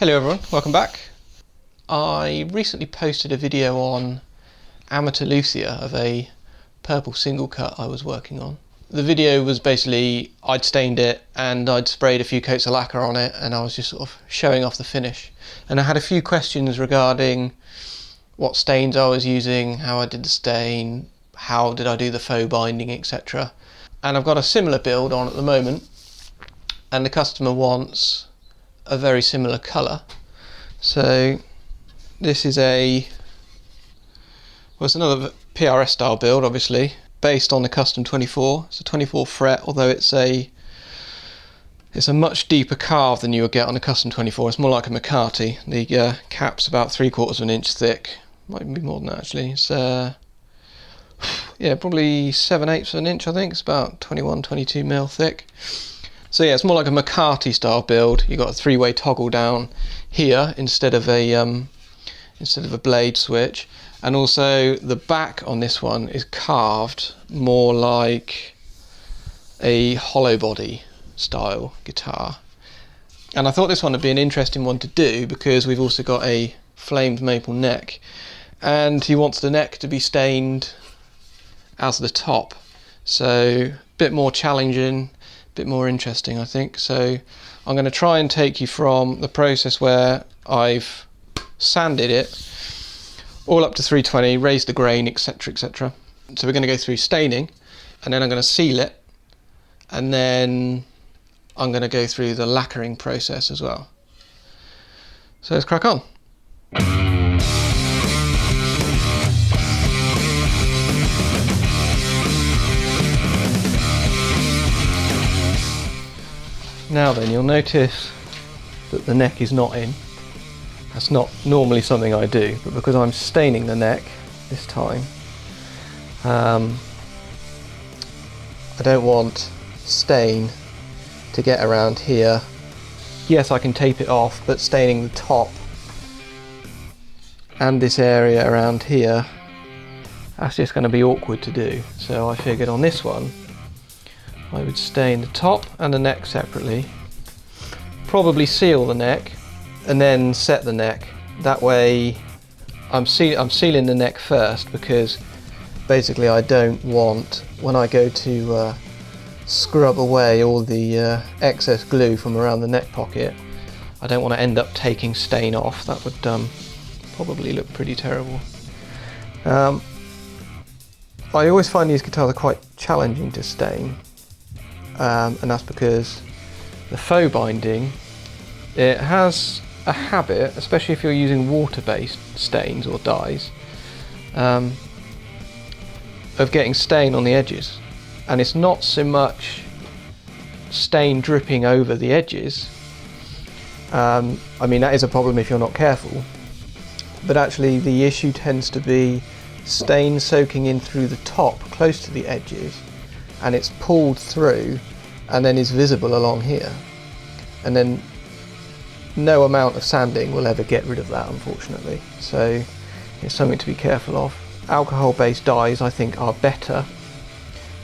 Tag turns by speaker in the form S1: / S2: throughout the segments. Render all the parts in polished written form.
S1: Hello everyone, welcome back. I recently posted a video on amateur luthier of a purple single cut I was working on. The video was basically I'd stained it and I'd sprayed a few coats of lacquer on it and I was just sort of showing off the finish. And I had a few questions regarding what stains I was using, how I did the stain, how did I do the faux binding, etc. And I've got a similar build on at the moment and the customer wants a very similar colour. So this is it's another PRS style build, obviously based on the custom 24. It's a 24 fret, although it's a much deeper carve than you would get on a custom 24. It's more like a McCarty. The cap's about 3/4 of an inch thick, might even be more than that actually. It's yeah, probably 7/8 of an inch, I think. It's about 21-22 mil thick. So yeah, it's more like a McCarty style build. You've got a three-way toggle down here instead of a blade switch, and also the back on this one is carved more like a hollow body style guitar. And I thought this one would be an interesting one to do because we've also got a flamed maple neck, and he wants the neck to be stained as the top. So a bit more challenging, bit more interesting, I think. So I'm going to try and take you from the process where I've sanded it all up to 320, raised the grain, etc, etc. So we're going to go through staining, and then I'm going to seal it, and then I'm going to go through the lacquering process as well. So let's crack on. Now then, you'll notice that the neck is not in. That's not normally something I do, but because I'm staining the neck this time, I don't want stain to get around here. Yes, I can tape it off, but staining the top and this area around here, that's just going to be awkward to do. So I figured on this one I would stain the top and the neck separately, probably seal the neck and then set the neck. That way I'm sealing the neck first, because basically I don't want, when I go to scrub away all the excess glue from around the neck pocket, I don't want to end up taking stain off. That would probably look pretty terrible. I always find these guitars are quite challenging to stain. And that's because the faux binding, it has a habit, especially if you're using water-based stains or dyes, of getting stain on the edges. And it's not so much stain dripping over the edges. I mean, that is a problem if you're not careful, but actually the issue tends to be stain soaking in through the top close to the edges, and it's pulled through and then is visible along here, and then no amount of sanding will ever get rid of that, unfortunately. So it's something to be careful of. Alcohol based dyes, I think, are better.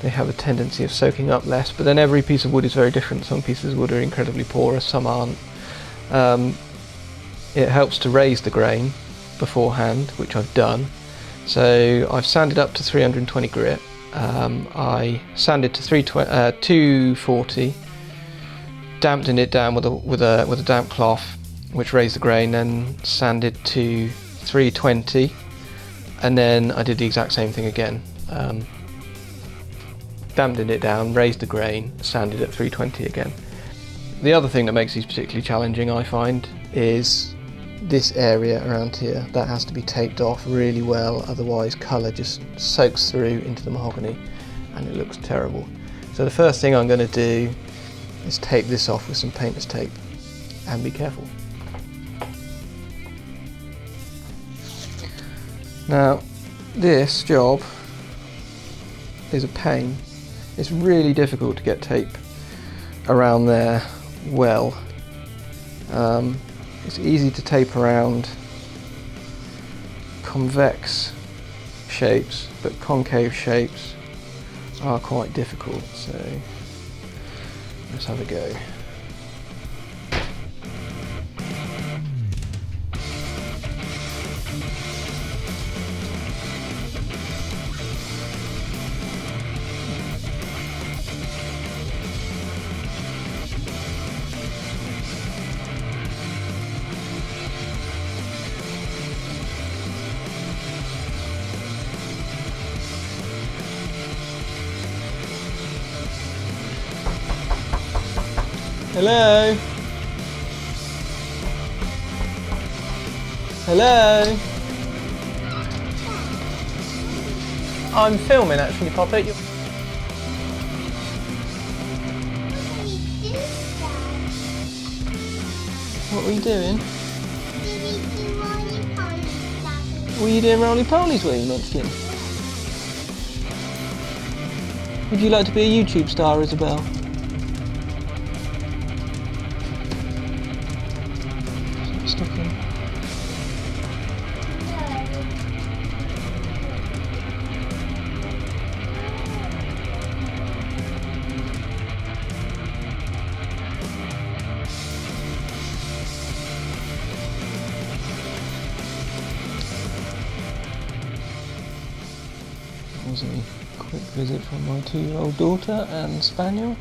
S1: They have a tendency of soaking up less, but then every piece of wood is very different. Some pieces of wood are incredibly porous, some aren't. It helps to raise the grain beforehand, which I've done. So I've sanded up to 320 grit. I sanded to 240, dampened it down with a damp cloth, which raised the grain, then sanded to 320, and then I did the exact same thing again. Dampened it down, raised the grain, sanded at 320 again. The other thing that makes these particularly challenging, I find, is this area around here. That has to be taped off really well, otherwise colour just soaks through into the mahogany and it looks terrible. So the first thing I'm going to do is tape this off with some painter's tape, and be careful. Now this job is a pain. It's really difficult to get tape around there well. It's easy to tape around convex shapes, but concave shapes are quite difficult, so let's have a go. Hello? Hello? I'm filming actually, Poppy. What were you doing? Were you doing roly-polies, were you, Munchkin? Would you like to be a YouTube star, Isabel? Sticking. That was a quick visit from my 2-year-old daughter and spaniel.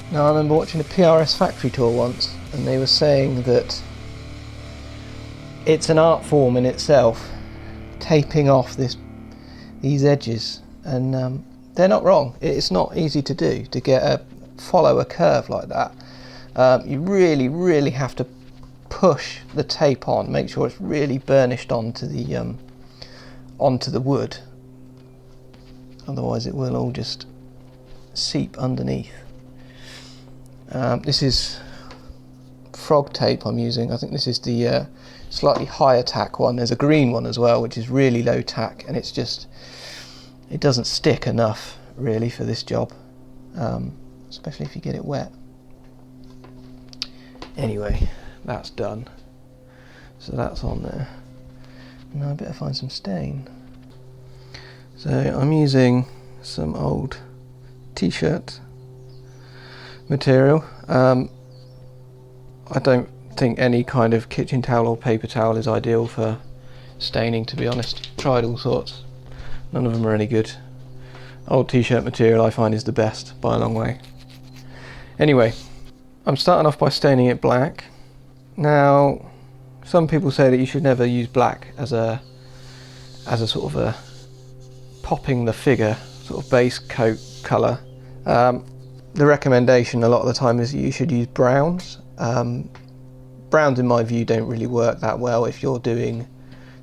S1: Now I remember watching a PRS factory tour once, and they were saying that it's an art form in itself, taping off these edges, and they're not wrong. It's not easy to do, to follow a curve like that. You really have to push the tape on, make sure it's really burnished onto the wood, otherwise it will all just seep underneath. This is frog tape I'm using. I think this is the slightly higher tack one. There's a green one as well, which is really low tack, and it doesn't stick enough really for this job, especially if you get it wet. Anyway, that's done. So that's on there. Now I better find some stain. So I'm using some old t-shirt material. I don't think any kind of kitchen towel or paper towel is ideal for staining, to be honest. Tried all sorts, none of them are any good. Old t-shirt material I find is the best by a long way. Anyway, I'm starting off by staining it black. Now some people say that you should never use black as a sort of a popping the figure sort of base coat colour. The recommendation a lot of the time is that you should use browns. Browns in my view don't really work that well if you're doing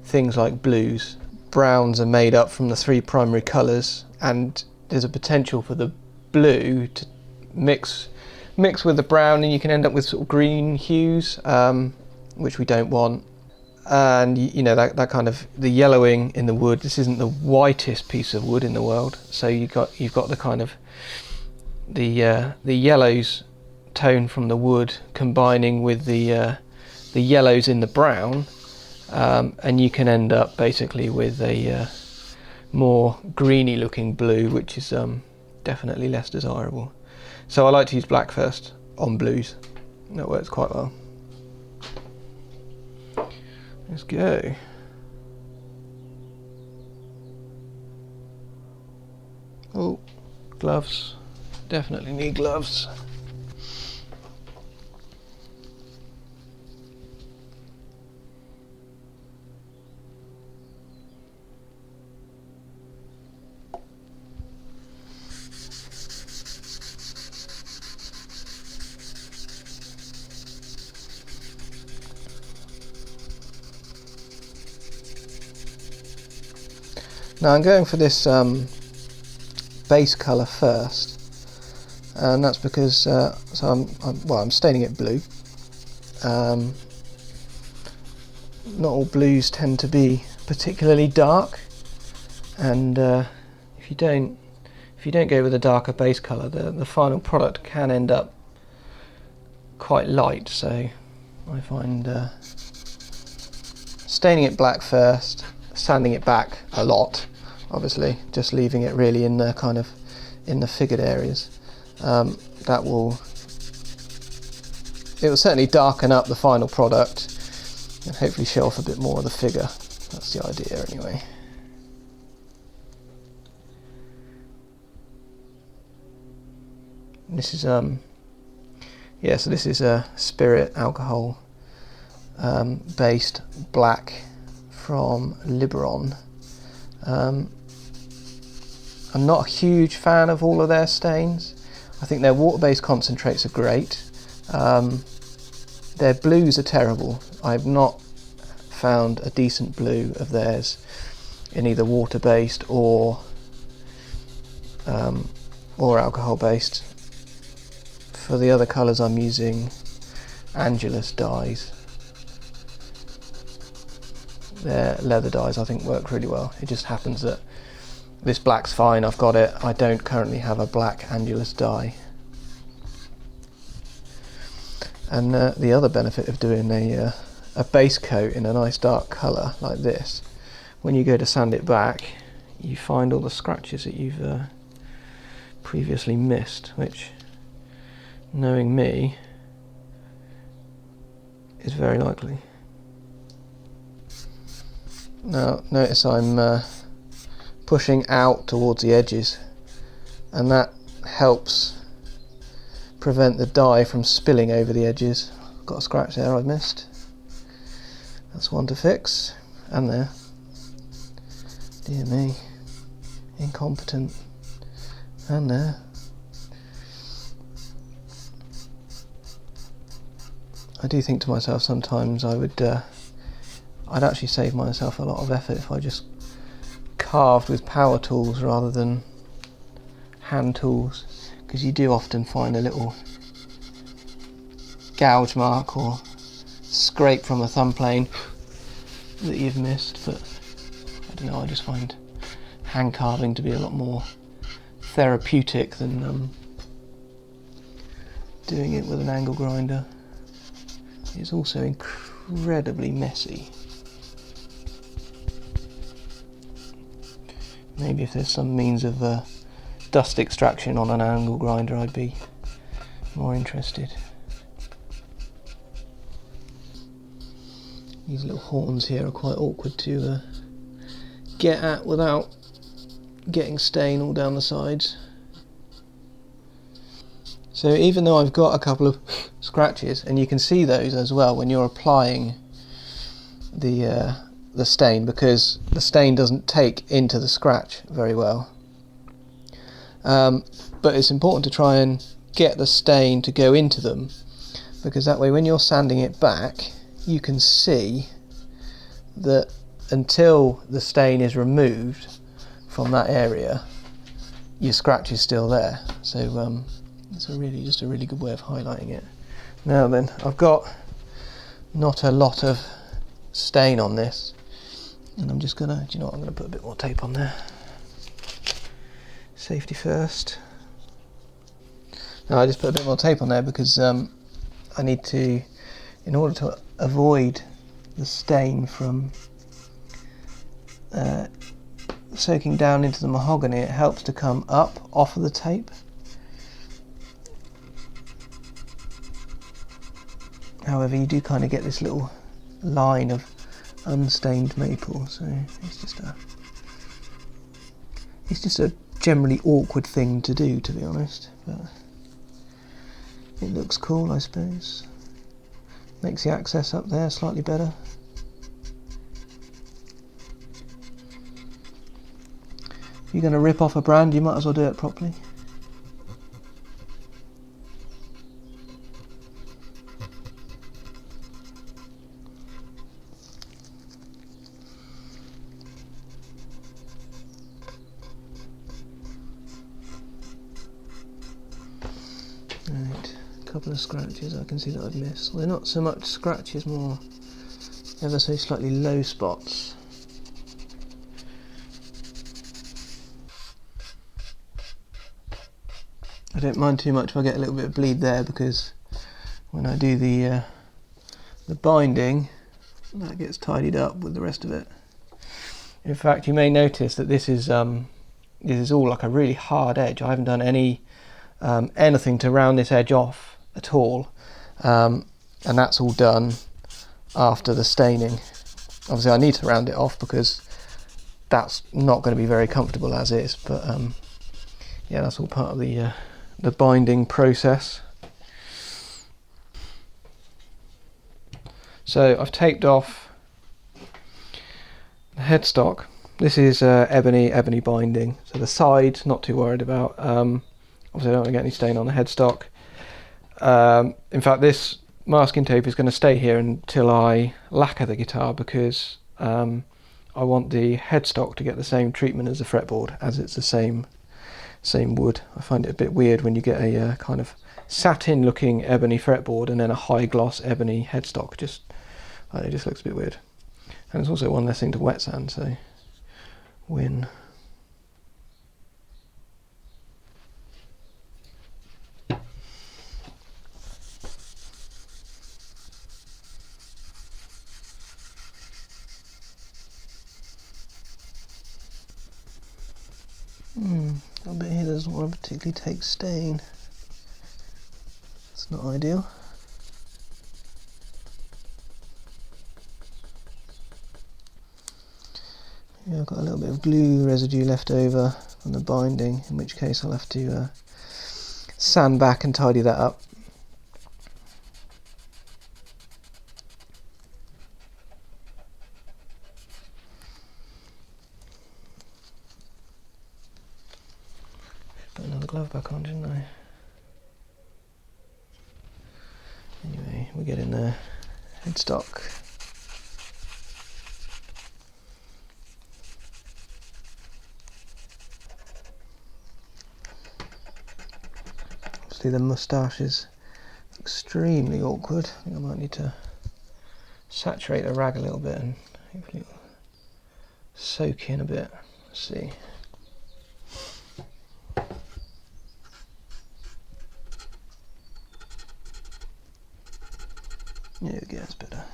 S1: things like blues. Browns are made up from the 3 primary colours, and there's a potential for the blue to mix with the brown, and you can end up with sort of green hues, which we don't want. And you know that kind of the yellowing in the wood. This isn't the whitest piece of wood in the world, so you've got the kind of the yellows tone from the wood combining with the yellows in the brown, and you can end up basically with a more greeny looking blue, which is definitely less desirable. So I like to use black first on blues. That works quite well. Let's go. Oh, gloves. Definitely need gloves. Now I'm going for this base colour first, and that's because so I'm staining it blue. Not all blues tend to be particularly dark, and if you don't go with a darker base colour, the final product can end up quite light. So I find staining it black first, sanding it back a lot, obviously, just leaving it really in the kind of in the figured areas. It will certainly darken up the final product and hopefully show off a bit more of the figure. That's the idea anyway. This is so this is a spirit alcohol based black from Liberon. I'm not a huge fan of all of their stains. I think their water-based concentrates are great. Their blues are terrible. I've not found a decent blue of theirs in either water-based or alcohol-based. For the other colours I'm using Angelus dyes. Their leather dyes I think work really well. It just happens that this black's fine, I've got it. I don't currently have a black Angelus dye. And the other benefit of doing a base coat in a nice dark colour like this, when you go to sand it back, you find all the scratches that you've previously missed, which, knowing me, is very likely. Now notice I'm pushing out towards the edges, and that helps prevent the dye from spilling over the edges. Got a scratch there I've missed. That's one to fix. And there. Dear me. Incompetent. And there. I do think to myself sometimes I'd actually save myself a lot of effort if I just carved with power tools rather than hand tools, because you do often find a little gouge mark or scrape from a thumb plane that you've missed. But I don't know, I just find hand carving to be a lot more therapeutic than doing it with an angle grinder. It's also incredibly messy. Maybe if there's some means of dust extraction on an angle grinder, I'd be more interested. These little horns here are quite awkward to get at without getting stain all down the sides. So even though I've got a couple of scratches, and you can see those as well when you're applying the stain, because the stain doesn't take into the scratch very well. But it's important to try and get the stain to go into them, because that way when you're sanding it back you can see that until the stain is removed from that area, your scratch is still there. So it's just a really good way of highlighting it. Now then, I've got not a lot of stain on this, and I'm just gonna, do you know what, I'm gonna put a bit more tape on there. Safety first. Now I just put a bit more tape on there because I need to, in order to avoid the stain from soaking down into the mahogany, it helps to come up off of the tape. However, you do kind of get this little line of unstained maple, so it's just a generally awkward thing to do, to be honest, but it looks cool, I suppose. Makes the access up there slightly better. If you're going to rip off a brand, you might as well do it properly. Right, a couple of scratches I can see that I've missed. Well, they're not so much scratches, more ever so slightly low spots. I don't mind too much if I get a little bit of bleed there, because when I do the binding, that gets tidied up with the rest of it. In fact, you may notice that this is all like a really hard edge. I haven't done anything to round this edge off at all, and that's all done after the staining. Obviously I need to round it off because that's not going to be very comfortable as is, but yeah, that's all part of the binding process. So I've taped off the headstock. This is ebony binding, so the sides not too worried about. Obviously I don't want to get any stain on the headstock. In fact, this masking tape is going to stay here until I lacquer the guitar, because I want the headstock to get the same treatment as the fretboard, as it's the same wood. I find it a bit weird when you get a kind of satin looking ebony fretboard and then a high gloss ebony headstock. It just looks a bit weird. And it's also one less thing to wet sand, so win. That bit here doesn't want to particularly take stain. It's not ideal. Yeah, I've got a little bit of glue residue left over on the binding, in which case I'll have to sand back and tidy that up. Put another glove back on, didn't I? Anyway, we're getting there. Headstock. Obviously the moustache is extremely awkward. I think I might need to saturate the rag a little bit and hopefully it'll soak in a bit. Let's see. There we go, that's better.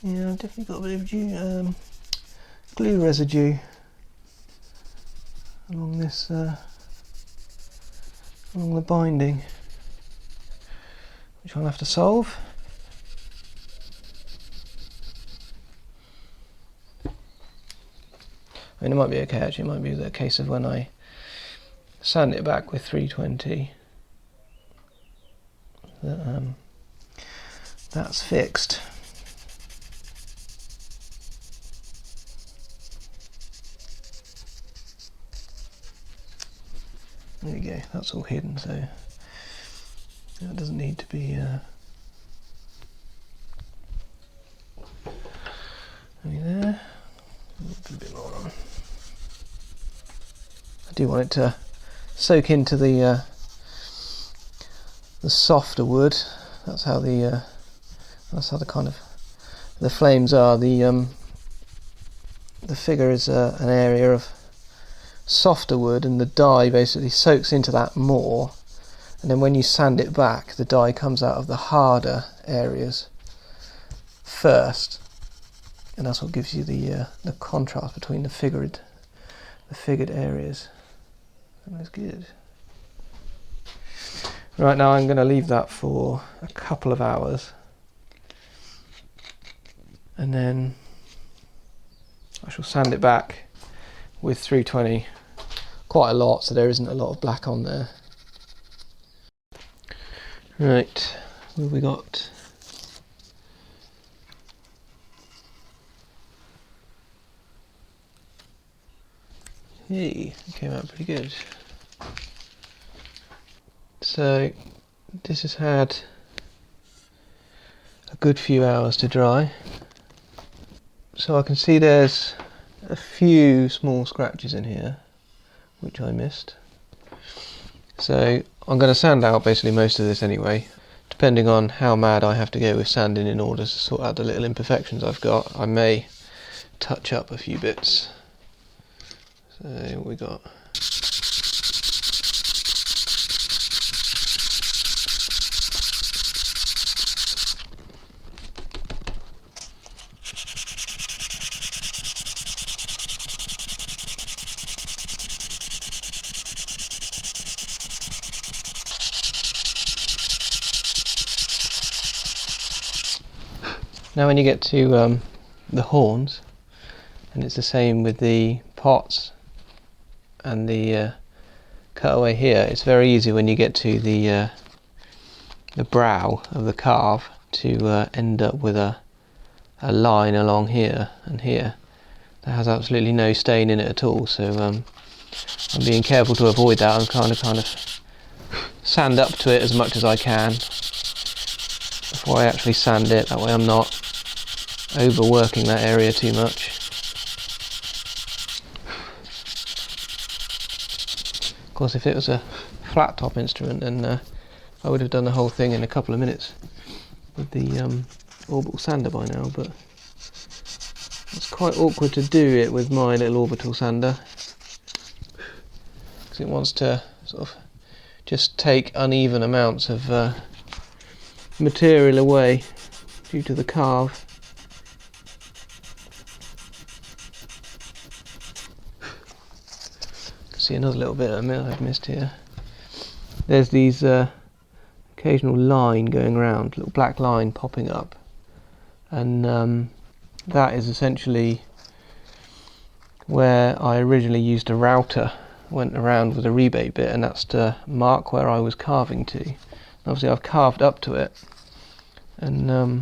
S1: Yeah, I've definitely got a bit of glue residue along this, along the binding, which I'll have to solve. I mean, it might be okay actually. It might be the case of when I sand it back with 320 that that's fixed. There we go, that's all hidden, so that doesn't need to be there. Put a bit more on. I do want it to soak into the softer wood. That's how the kind of the flames are. The figure is an area of softer wood, and the dye basically soaks into that more, and then when you sand it back, the dye comes out of the harder areas first, and that's what gives you the contrast between the figured areas. That looks good. Right, now I'm going to leave that for a couple of hours, and then I shall sand it back with 320 quite a lot, so there isn't a lot of black on there. Right, what have we got? Hey, it came out pretty good. So this has had a good few hours to dry. So I can see there's a few small scratches in here which I missed. So I'm going to sand out basically most of this anyway. Depending on how mad I have to go with sanding in order to sort out the little imperfections I've got, I may touch up a few bits. So what we got? Now when you get to the horns, and it's the same with the pots and the cutaway here, it's very easy when you get to the the brow of the carve to end up with a line along here and here that has absolutely no stain in it at all. So I'm being careful to avoid that. I'm kind of sand up to it as much as I can before I actually sand it. That way I'm not overworking that area too much. Of course, if it was a flat top instrument, then I would have done the whole thing in a couple of minutes with the orbital sander by now, but it's quite awkward to do it with my little orbital sander because it wants to sort of just take uneven amounts of material away due to the carve. See another little bit I've missed here. There's these occasional line going around, little black line popping up, and that is essentially where I originally used a router, went around with a rebate bit, and that's to mark where I was carving to. And obviously I've carved up to it, and I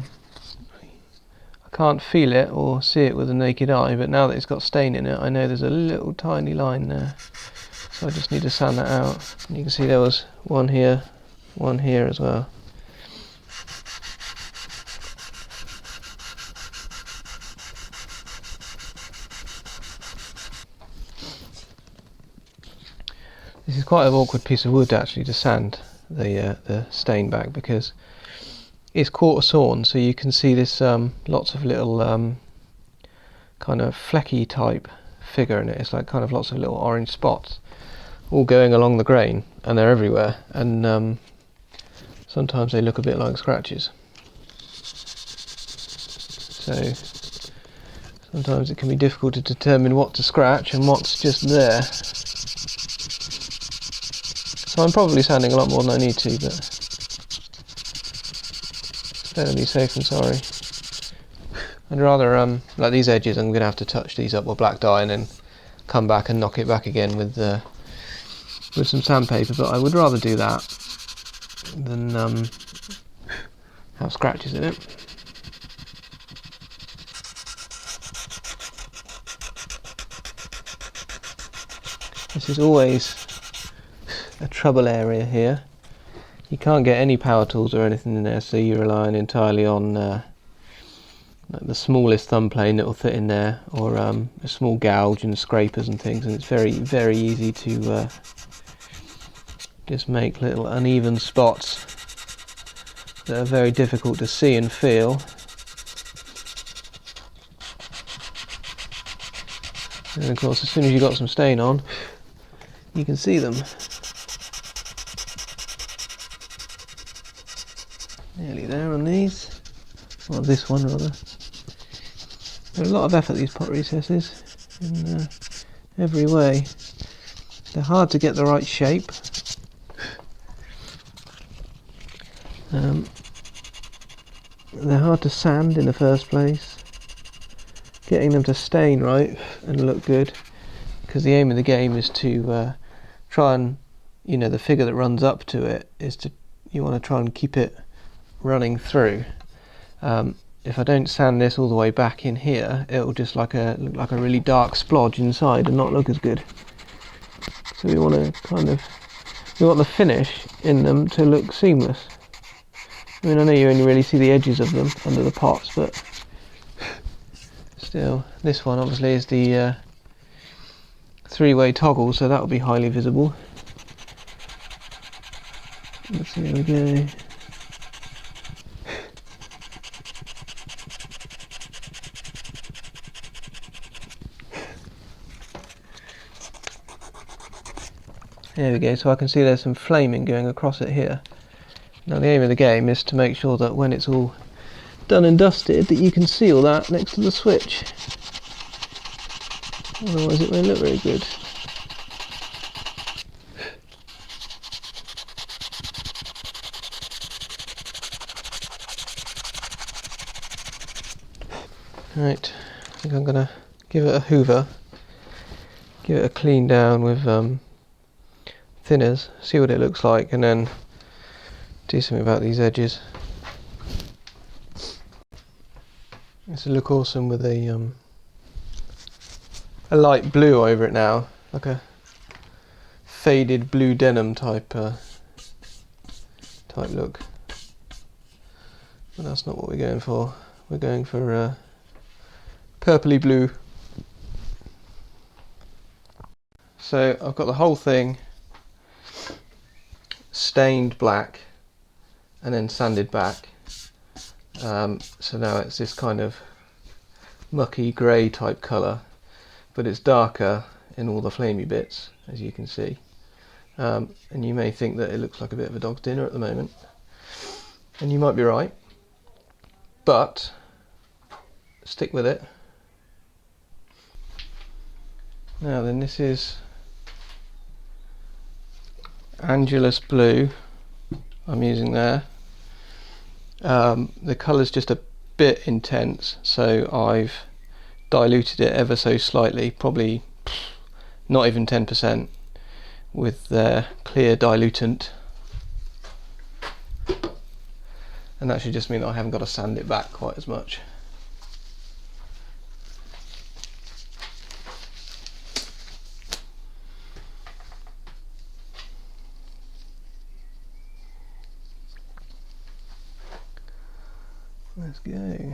S1: can't feel it or see it with the naked eye, but now that it's got stain in it, I know there's a little tiny line there. So I just need to sand that out. And you can see there was one here as well. This is quite an awkward piece of wood actually to sand the stain back, because it's quarter sawn, so you can see this lots of little kind of flecky type figure in it. It's like kind of lots of little orange spots all going along the grain, and they're everywhere, and sometimes they look a bit like scratches. So sometimes it can be difficult to determine what to scratch and what's just there. So I'm probably sanding a lot more than I need to, but better to be safe than sorry. I'd rather, like these edges, I'm going to have to touch these up with black dye and then come back and knock it back again with some sandpaper, but I would rather do that than have scratches in it. This is always a trouble area here. You can't get any power tools or anything in there, so you're relying entirely on like the smallest thumb plane that will fit in there, or a small gouge and scrapers and things, and it's very, very easy to just make little uneven spots that are very difficult to see and feel. And of course, as soon as you've got some stain on, you can see them. Nearly there on these. Well, this one rather. There's a lot of effort, these pot recesses, in every way. They're hard to get the right shape. They're hard to sand in the first place. Getting them to stain right and look good, because the aim of the game is to try and, you know, the figure that runs up to it is to, you want to try and keep it running through. If I don't sand this all the way back in here, it'll just look like a really dark splodge inside and not look as good. So we want to we want the finish in them to look seamless. I mean, I know you only really see the edges of them under the pots, but still, this one obviously is the three-way toggle, so that will be highly visible. Let's see, here we go. There we go, so I can see there's some flaming going across it here. Now the aim of the game is to make sure that when it's all done and dusted, that you can see all that next to the switch. Otherwise it won't look very good. Right, I think I'm going to give it a hoover, give it a clean down with thinners, see what it looks like, and then do something about these edges. This will look awesome with a light blue over it now, like a faded blue denim type look. But that's not what we're going for. We're going for purpley blue. So I've got the whole thing stained black and then sanded back. So now it's this kind of mucky grey type colour, but it's darker in all the flamey bits, as you can see. And you may think that it looks like a bit of a dog's dinner at the moment, and you might be right, but stick with it. Now then, this is Angelus Blue I'm using there. The colour's just a bit intense, so I've diluted it ever so slightly, probably not even 10%, with their clear dilutant, and that should just mean that I haven't got to sand it back quite as much. Let's go.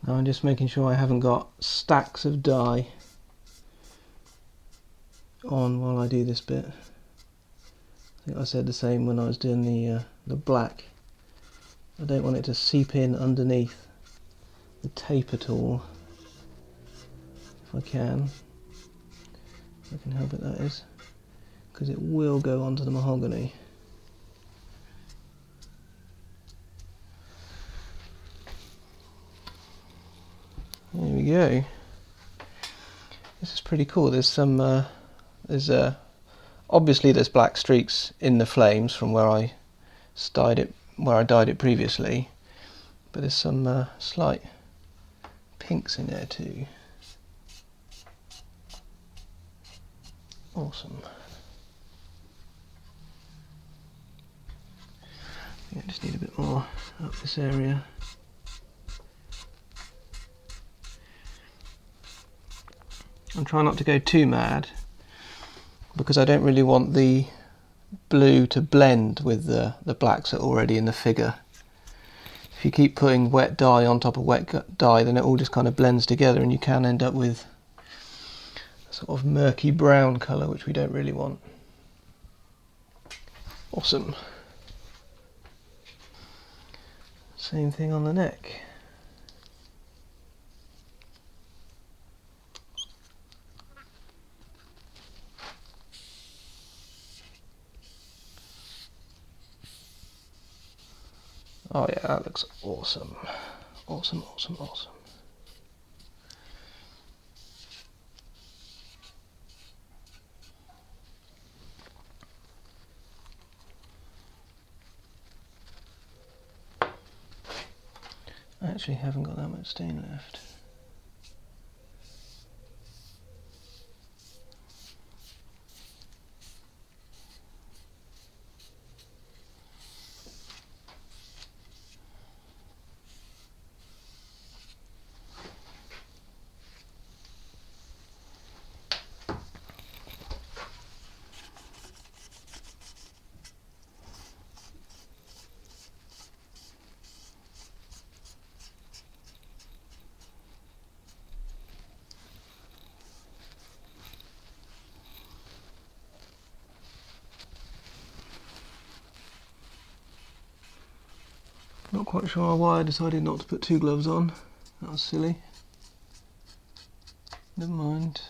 S1: Now I'm just making sure I haven't got stacks of dye on while I do this bit. I think I said the same when I was doing the black. I don't want it to seep in underneath the tape at all. If I can help it, that is, because it will go onto the mahogany. There we go. This is pretty cool. There's some, obviously there's black streaks in the flames from where I dyed it previously, but there's some slight pinks in there too. Awesome. Yeah, just need a bit more up this area. I'm trying not to go too mad because I don't really want the blue to blend with the blacks that are already in the figure. If you keep putting wet dye on top of wet dye, then it all just kind of blends together and you can end up with a sort of murky brown colour, which we don't really want. Awesome. Same thing on the neck. Oh yeah, that looks awesome. Awesome, awesome, awesome. I actually haven't got that much stain left. Not quite sure why I decided not to put 2 gloves on. That was silly. Never mind.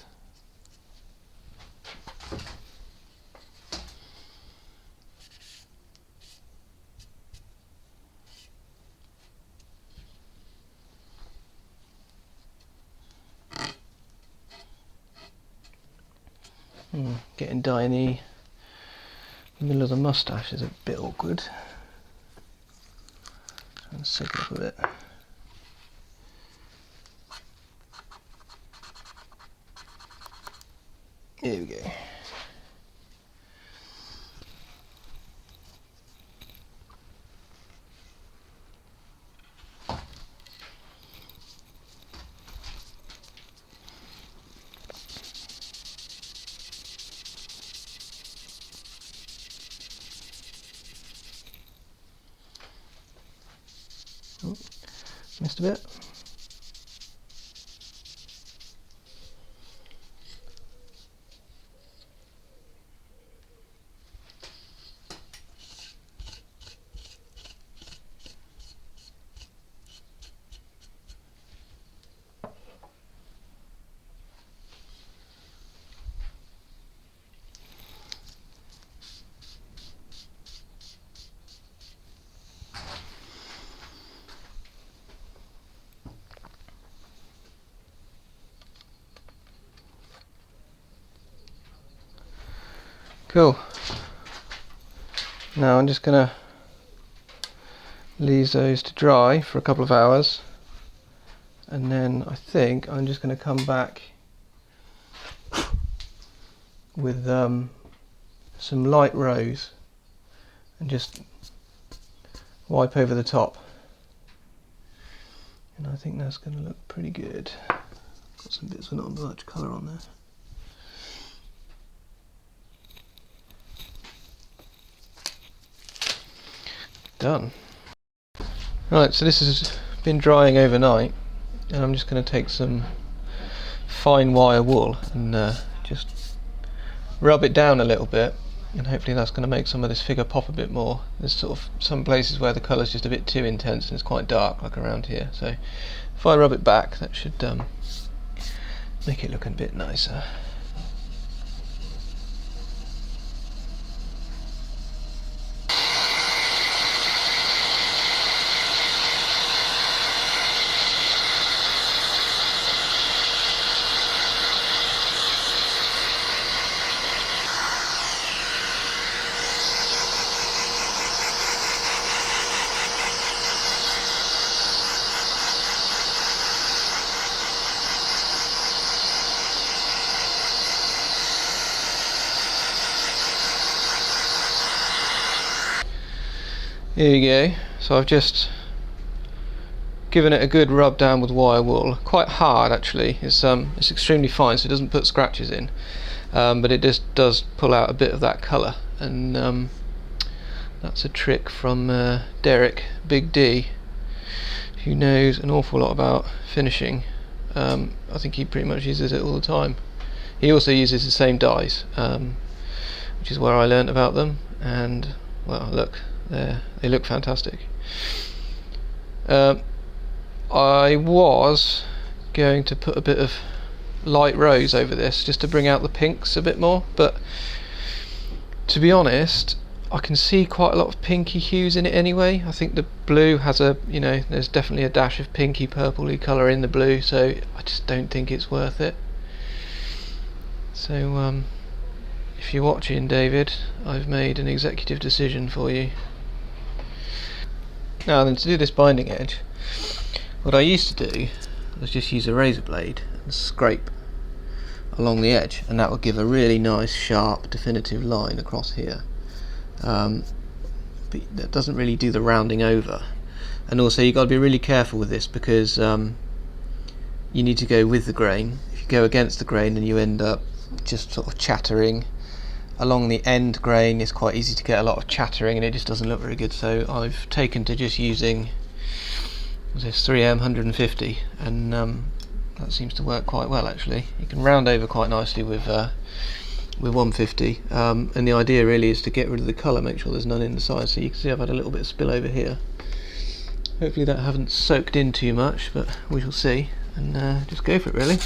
S1: Getting dye in the middle of the moustache is a bit awkward. Trying to soak it up a bit. Here we go. Oh, missed a bit. Cool. Now I'm just going to leave those to dry for a couple of hours, and then I think I'm just going to come back with some light rose and just wipe over the top, and I think that's going to look pretty good. Got some bits with not much colour on there. Done. Right, so this has been drying overnight, and I'm just going to take some fine wire wool and just rub it down a little bit, and hopefully that's going to make some of this figure pop a bit more. There's sort of some places where the colour's just a bit too intense and it's quite dark, like around here, so if I rub it back, that should make it look a bit nicer. Here you go. So I've just given it a good rub down with wire wool. Quite hard actually. It's extremely fine, so it doesn't put scratches in, but it just does pull out a bit of that colour. And that's a trick from Derek, Big D, who knows an awful lot about finishing. I think he pretty much uses it all the time. He also uses the same dyes, which is where I learnt about them. And well, look, they look fantastic. I was going to put a bit of light rose over this just to bring out the pinks a bit more, but to be honest, I can see quite a lot of pinky hues in it anyway. I think the blue has a, you know, there's definitely a dash of pinky purpley colour in the blue, so I just don't think it's worth it. So if you're watching, David, I've made an executive decision for you. Now then, to do this binding edge, what I used to do was just use a razor blade and scrape along the edge, and that would give a really nice sharp definitive line across here. But that doesn't really do the rounding over. And also you've got to be really careful with this, because you need to go with the grain. If you go against the grain, then you end up just sort of chattering along the end grain. It's quite easy to get a lot of chattering and it just doesn't look very good. So I've taken to just using this 3M 150, and that seems to work quite well actually. You can round over quite nicely with 150, and the idea really is to get rid of the colour, make sure there's none in the side. So you can see I've had a little bit of spill over here. Hopefully that haven't soaked in too much, but we shall see. And just go for it really.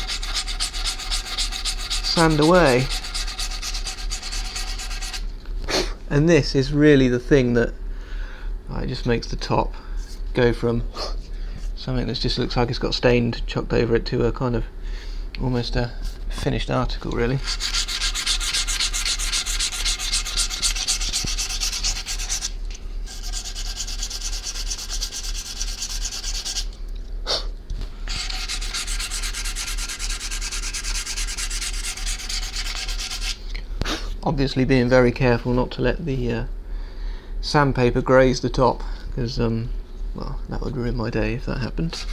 S1: Sand away. And this is really the thing that it just makes the top go from something that just looks like it's got stained chucked over it to a kind of almost a finished article really. Obviously being very careful not to let the sandpaper graze the top, because well, that would ruin my day if that happened.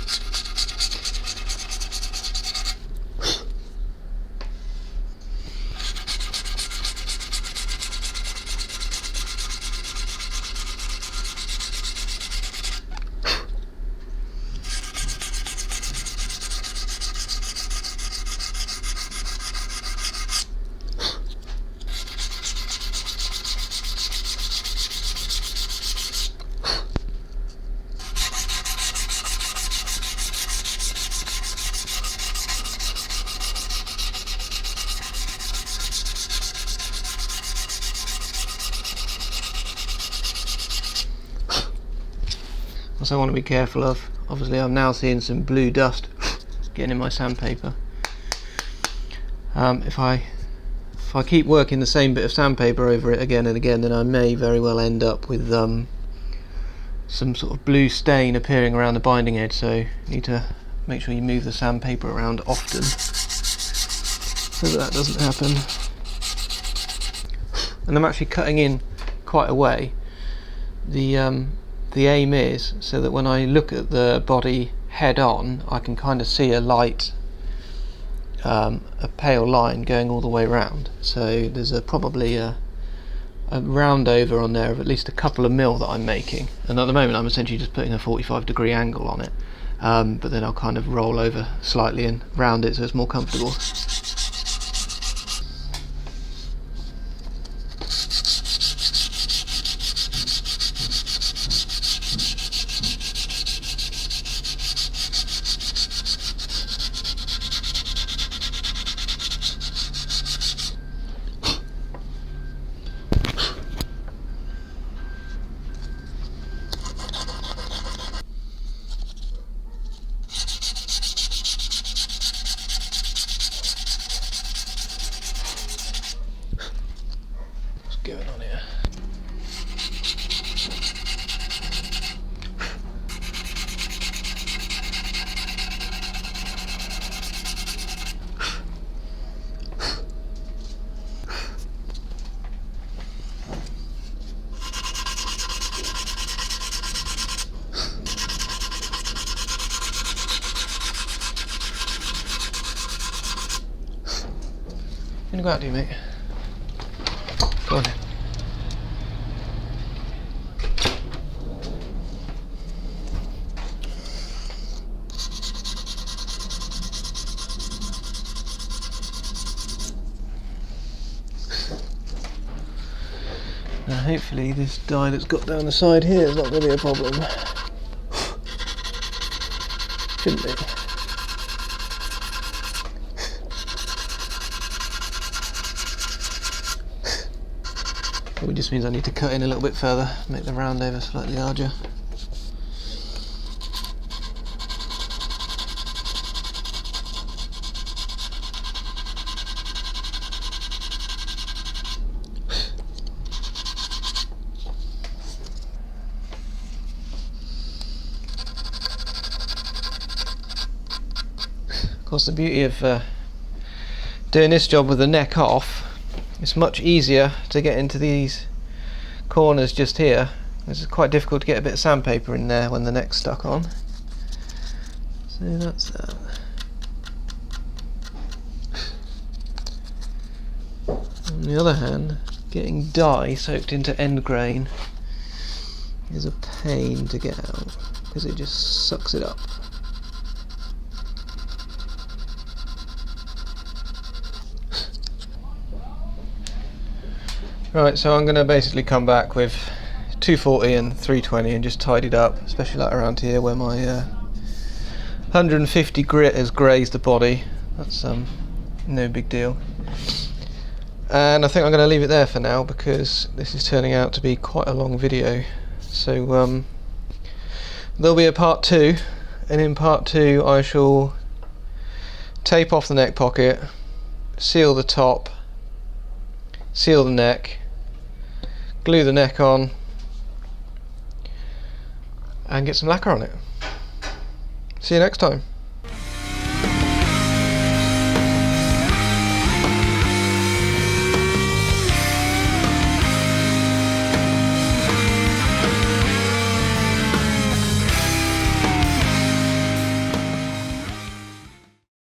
S1: Also, I want to be careful of, obviously I'm now seeing some blue dust getting in my sandpaper. If I keep working the same bit of sandpaper over it again and again, then I may very well end up with some sort of blue stain appearing around the binding edge. So you need to make sure you move the sandpaper around often so that doesn't happen. And I'm actually cutting in quite a way. The aim is so that when I look at the body head on, I can kind of see a light, a pale line going all the way around. So there's probably a round over on there of at least a couple of mil that I'm making. And at the moment I'm essentially just putting a 45-degree angle on it, but then I'll kind of roll over slightly and round it so it's more comfortable. gonna go out, do you, mate? Go on then. Now hopefully this dye that's got down the side here is not going to be a problem. Shouldn't be. It just means I need to cut in a little bit further, make the round over slightly larger. Of course, the beauty of doing this job with the neck off, it's much easier to get into these corners just here. It's quite difficult to get a bit of sandpaper in there when the neck's stuck on. So that's that. On the other hand, getting dye soaked into end grain is a pain to get out because it just sucks it up. Right, so I'm going to basically come back with 240 and 320 and just tidy it up, especially like around here where my 150 grit has grazed the body. That's no big deal. And I think I'm going to leave it there for now because this is turning out to be quite a long video. So there'll be a part 2, and in part 2 I shall tape off the neck pocket, seal the top, seal the neck, glue the neck on, and get some lacquer on it. See you next time.